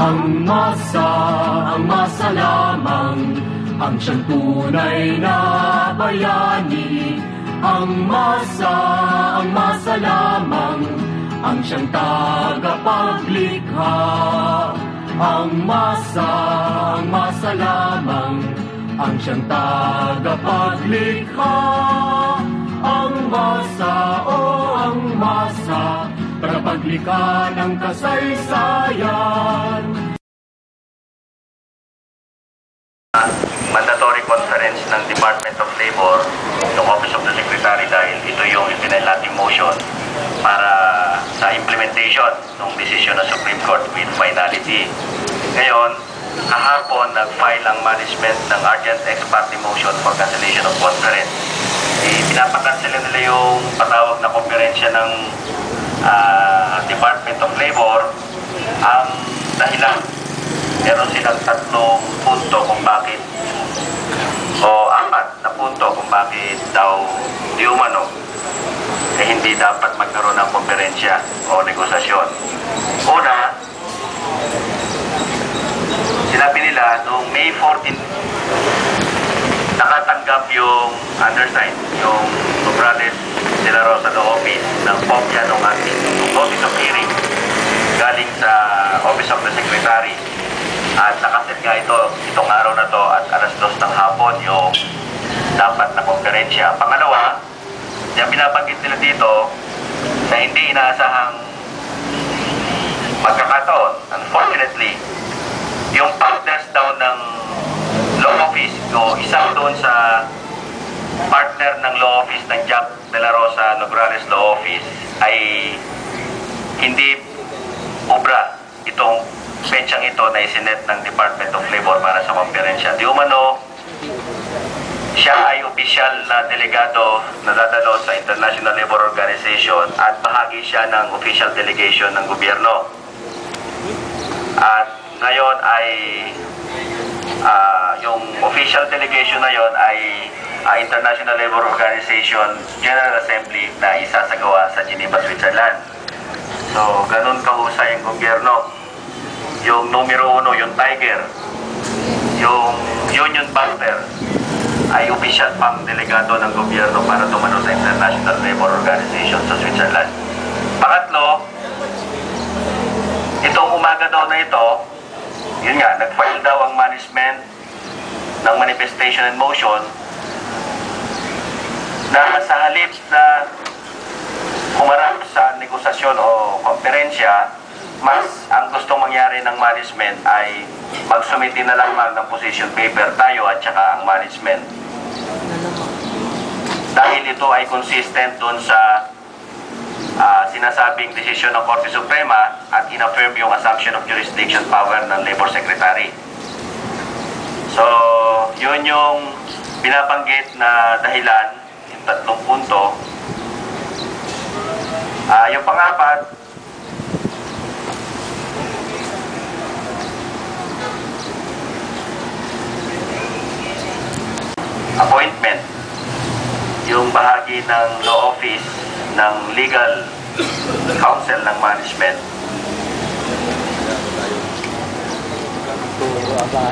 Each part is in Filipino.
Ang masa lamang, ang siyang tunay na bayani. Ang masa lamang, ang siyang tagapaglikha. Ang masa lamang, ang siyang tagapaglikha. Ang masa, tagapaglikha ng kasaysayan. Mandatory conference ng Department of Labor ng Office of the Secretary dahil ito yung ipinal nating motion para sa implementation ng desisyon ng Supreme Court with finality. Ngayon, kahapon nag-file ang management ng urgent ex parte motion for cancellation of conference. Pinapakansela nila yung patawag na konferensya ng Department of Labor. Ang dahilan, meron silang 3 punto kung bakit o 4 na punto kung bakit daw di umano hindi dapat magkaroon ng konferensya o negosasyon. Una, sinabi nila noong May 14 nakatanggap yung undersigned, yung Nograles de la Rosa Law Office ng kopya ng ating notice of hearing galing sa Office of the Secretary. At nakaset nga itong araw na to at alas 2 ng hapon yung dapat na konferensya. Pangalawa, yung binabanggit nila dito na hindi inaasahang magkakataon, unfortunately, yung partners daw ng law office o isang doon sa partner ng law office ng Jack de la Rosa Nograles Law Office ay hindi obra itong petsyang ito na isinet ng Department of Labor para sa konferensya. Di umano, siya ay opisyal na delegado na dadalo sa International Labor Organization at bahagi siya ng official delegation ng gobyerno. At ngayon ay yung official delegation na yon ay International Labor Organization General Assembly na isasagawa sa Geneva, Switzerland. So, ganun kahusay ang gobyerno. Yung numero 1, yung Tiger, yung Union Buster, ay opisyal pang delegado ng gobyerno para tumano sa International Labor Organization sa Switzerland. Pangatlo, itong umaga daw na ito, yun nga, nag-file daw ang management ng manifestation and motion na sa halip na humarap sa negosasyon o konferensya, mas ang gustong mangyari ng management ay magsumiti na lamang ng position paper tayo at saka ang management. Dahil ito ay consistent dun sa sinasabing desisyon ng Korte Suprema at inaffirm yung assumption of jurisdiction power ng Labor Secretary. So, yun yung binabanggit na dahilan, yung 3 punto. Yung pang-4, appointment, yung bahagi ng law office ng legal counsel ng management.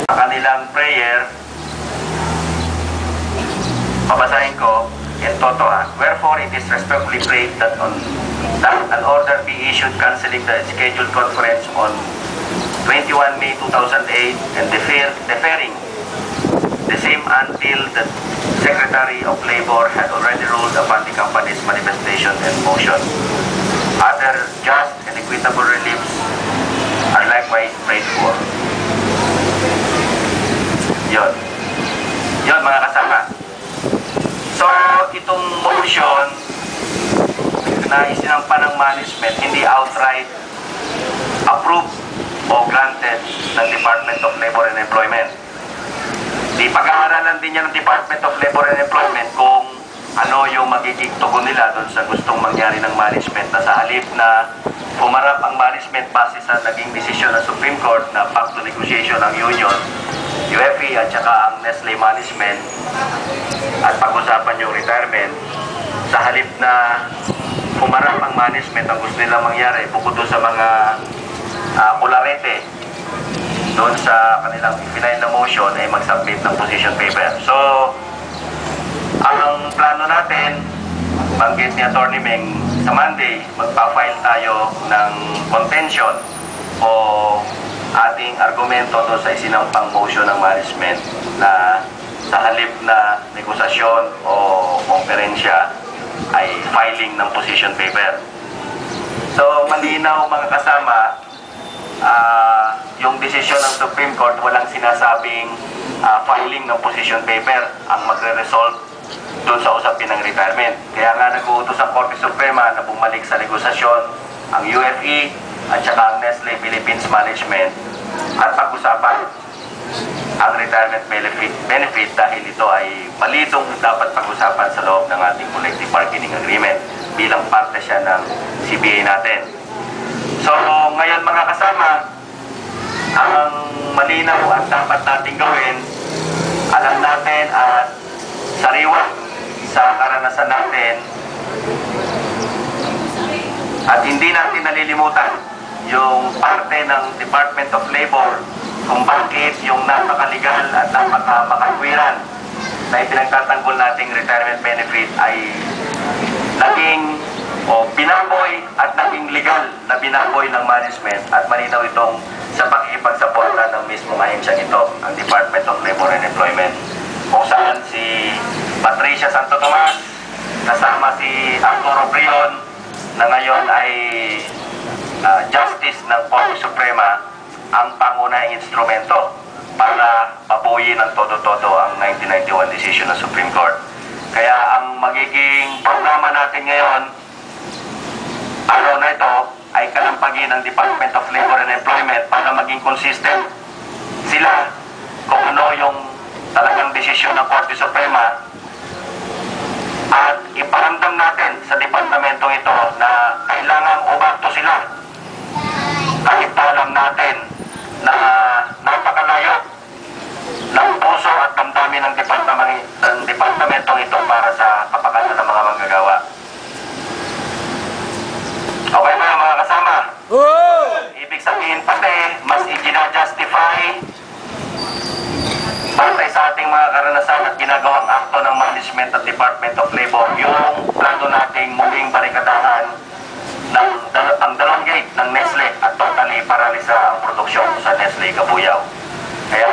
Ang kanilang prayer, pabasahin ko in toto. Wherefore it is respectfully prayed that an order be issued cancelling the scheduled conference on 21 May 2008 and deferring the same until the Secretary of Labor had already ruled upon the company's manifestation and motion. Other just and equitable reliefs are likewise prayed for. Yun. Yun, mga kasama. So, itong motion na isinampa ng management, hindi outright approved o granted ng Department of Labor and Employment. Di pag-aaralan din niya ng Department of Labor and Employment kung ano yung magiging tugon nila doon sa gustong mangyari ng management na sa halip na pumarap ang management base sa naging desisyon ng Supreme Court na back to negotiation ng union, UFE at saka ang Nestle management at pag-usapan yung retirement. Sa halip na pumarap ang management, ang gusto nilang mangyari bukod doon sa mga kularete doon sa kanilang final na motion ay mag-submit ng position paper. So, ang plano natin, banggit ni Atty. Meng, sa Monday, magpa-file tayo ng contention o ating argumento doon sa isinampang motion ng management na sa halip na negosasyon o konferensya ay filing ng position paper. So, malinaw mga kasama, yung desisyon ng Supreme Court walang sinasabing filing ng position paper ang magre-resolve doon sa usapin ng retirement. Kaya nga nag-uutos ang Korte Suprema na bumalik sa negosasyon ang UFE at saka ang Nestle Philippines Management at pag-usapan ang retirement benefit dahil ito ay malitong dapat pag-usapan sa loob ng ating collective bargaining agreement bilang parte siya ng CBA natin. So ngayon mga kasama, ang malinaw at dapat natin gawin, alam natin at sariwa sa karanasan natin at hindi natin nalilimutan yung parte ng Department of Labor kung bakit yung napakaligal at napakamakatwiran na ipinagtatanggol nating retirement benefit ay naging binaboy at naging legal na binaboy ng management at malinaw itong sa pag-ipagsaporta ng mismong ahensyang ito, ang Department of Labor and Employment, kung saan si Patricia Santo Tomas kasama si Arturo Prion na ngayon ay Justice ng Korte Suprema ang pangunahing instrumento para pabuyin ng todo-todo ang 1991 decision ng Supreme Court. Kaya ang magiging programa natin ngayon, araw na ito, ay kalampagin ng Department of Labor and Employment para maging consistent sila kung ano yung talagang desisyon ng Korte Suprema at iparamdam natin sa departamentong ito na kailangang umakto sila kahit alam natin na napakalayo ng puso at damdamin ng departamentong ito para sa kapakanan ng mga manggagawa. Okay ba mga kasama? Ibig sabihin pati, mas i-justify batay sa ating mga karanasan at ginagawang akto ng management at Department of Labor yung plano nating muling barikadahan ng ang dalawang gate ng Nestle at totally paralisa ang produksyon sa Nestle Cabuyao. Kaya